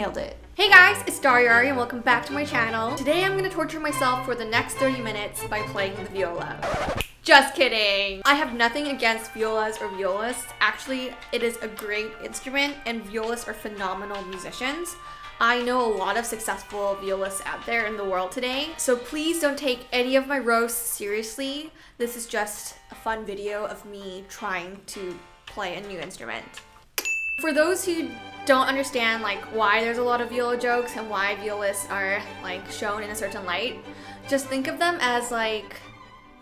Nailed it. Hey guys, it's Daryari and welcome back to my channel. Today I'm gonna torture myself for the next 30 minutes by playing the viola. Just kidding! I have nothing against violas or violists. Actually, it is a great instrument and violists are phenomenal musicians. I know a lot of successful violists out there in the world today, so please don't take any of my roasts seriously. This is just a fun video of me trying to play a new instrument. For those who don't understand why there's a lot of viola jokes and why violists are shown in a certain light, just think of them as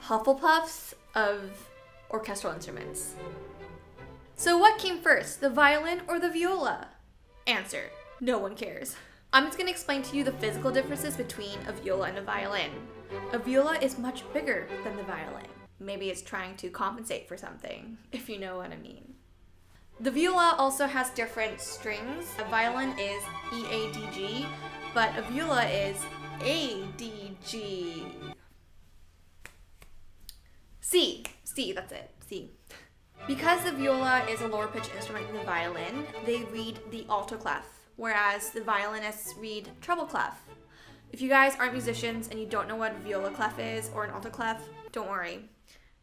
Hufflepuffs of orchestral instruments. So what came first, the violin or the viola? Answer: no one cares. I'm just gonna explain to you the physical differences between a viola and a violin. A viola is much bigger than the violin. Maybe it's trying to compensate for something, if you know what I mean. The viola also has different strings. A violin is E, A, D, G, but a viola is A, D, G. C, that's it, C. Because the viola is a lower pitch instrument than the violin, they read the alto clef, whereas the violinists read treble clef. If you guys aren't musicians and you don't know what a viola clef is or an alto clef, don't worry,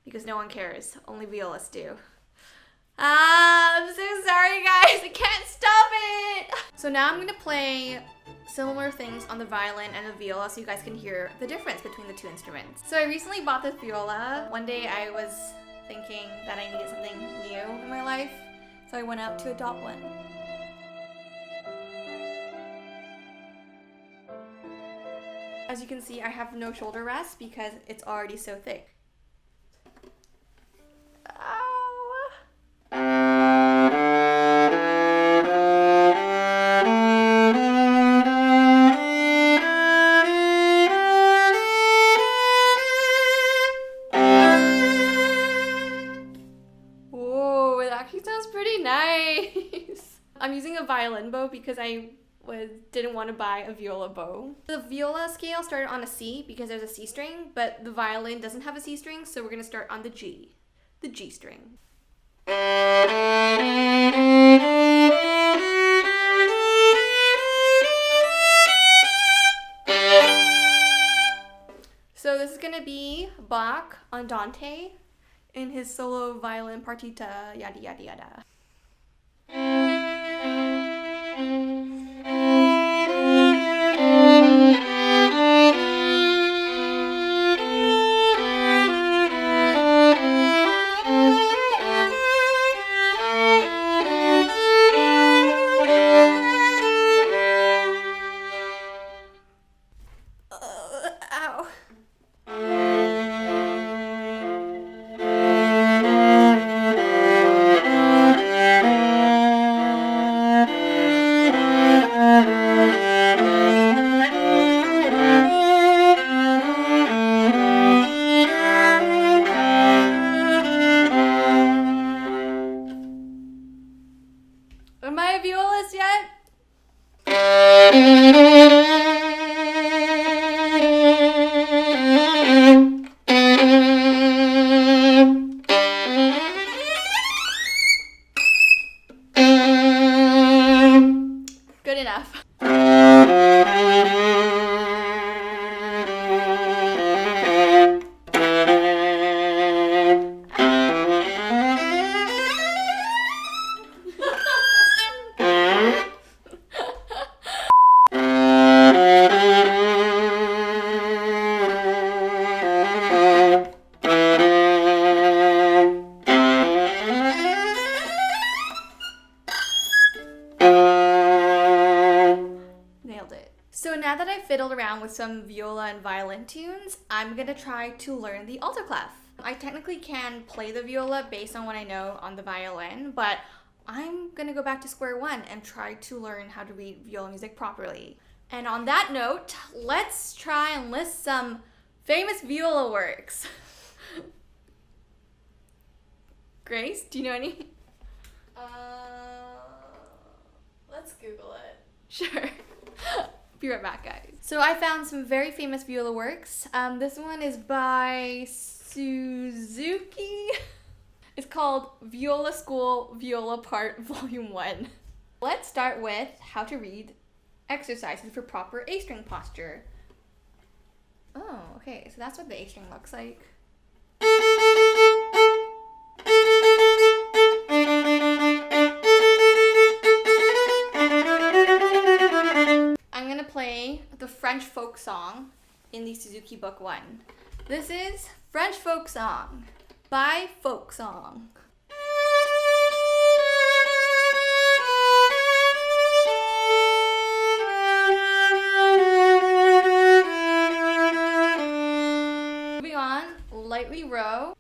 because no one cares, only violists do. I'm so sorry guys, I can't stop it! So now I'm gonna play similar things on the violin and the viola so you guys can hear the difference between the two instruments. So I recently bought this viola. One day I was thinking that I needed something new in my life, so I went out to adopt one. As you can see, I have no shoulder rest because it's already so thick. I'm using a violin bow because I didn't want to buy a viola bow. The viola scale started on a C because there's a C string, but the violin doesn't have a C string, so we're going to start on the G string. So this is going to be Bach Andante in his solo violin partita, yada yada yada. Am I a violist yet? Good enough. So now that I've fiddled around with some viola and violin tunes, I'm gonna try to learn the alto clef. I technically can play the viola based on what I know on the violin, but I'm gonna go back to square one and try to learn how to read viola music properly. And on that note, let's try and list some famous viola works. Grace, do you know any? Let's Google it. Sure. Be right back, guys. So I found some very famous viola works. This one is by Suzuki. It's called Viola School Viola Part Volume 1. Let's start with how to read exercises for proper A string posture. Oh, okay, so that's what the A string looks like. I'm gonna play the French folk song in the Suzuki Book 1. This is French folk song by Folk Song. Moving on, lightly row.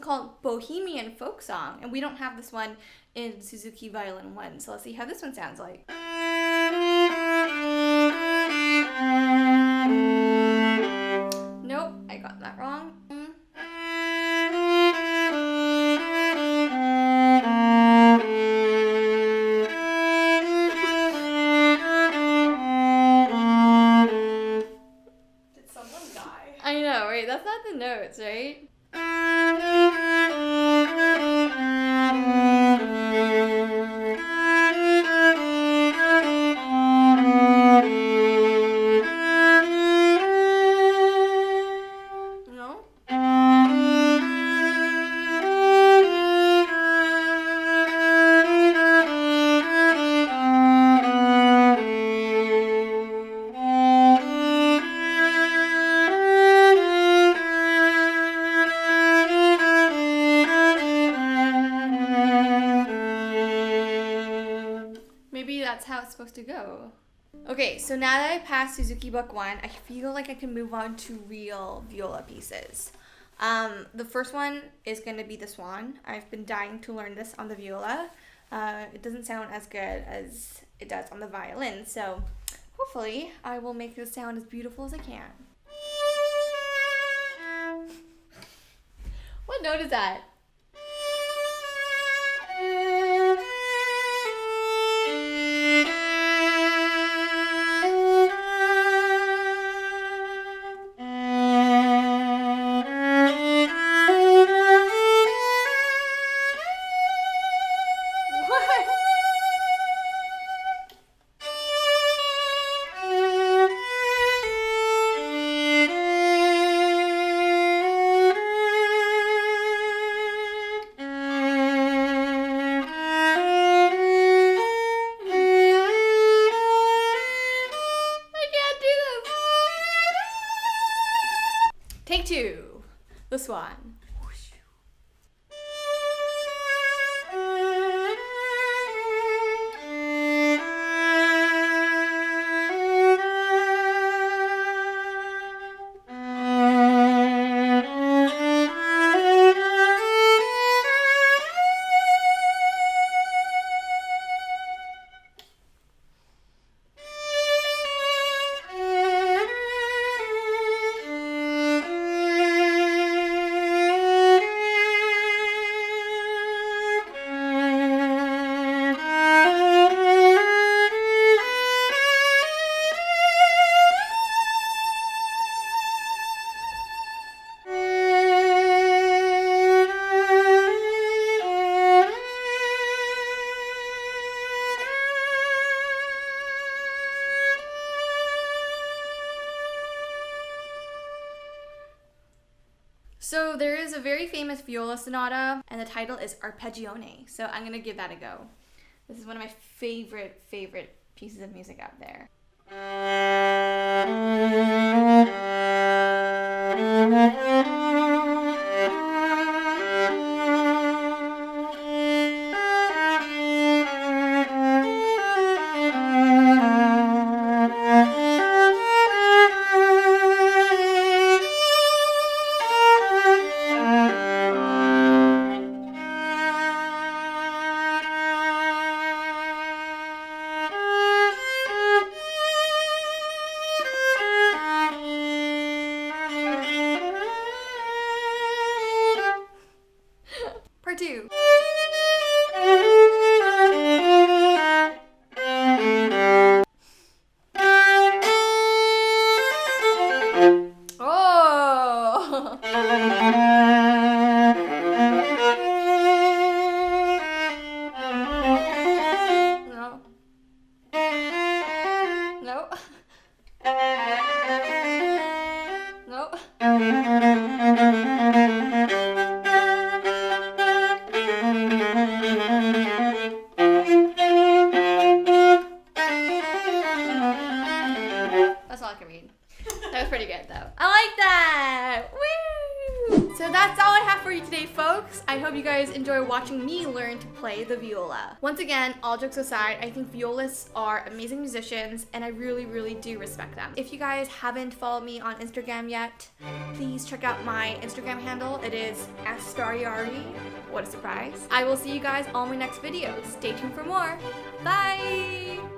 Called Bohemian Folk Song, and we don't have this one in Suzuki Violin 1, so let's see how this one sounds like. Nope, I got that wrong. Did someone die? I know, right? That's not the notes, right? Maybe that's how it's supposed to go. Okay, so now that I passed Suzuki Book 1, I feel like I can move on to real viola pieces. The first one is going to be the Swan. I've been dying to learn this on the viola. It doesn't sound as good as it does on the violin, so hopefully I will make this sound as beautiful as I can. What note is that? Take 2, the Swan. So there is a very famous viola sonata, and the title is Arpeggione. So I'm gonna give that a go. This is one of my favorite pieces of music out there. So that's all I have for you today, folks. I hope you guys enjoy watching me learn to play the viola. Once again, all jokes aside, I think violists are amazing musicians and I really, really do respect them. If you guys haven't followed me on Instagram yet, please check out my Instagram handle. It is @stariari. What a surprise. I will see you guys on my next video. Stay tuned for more. Bye!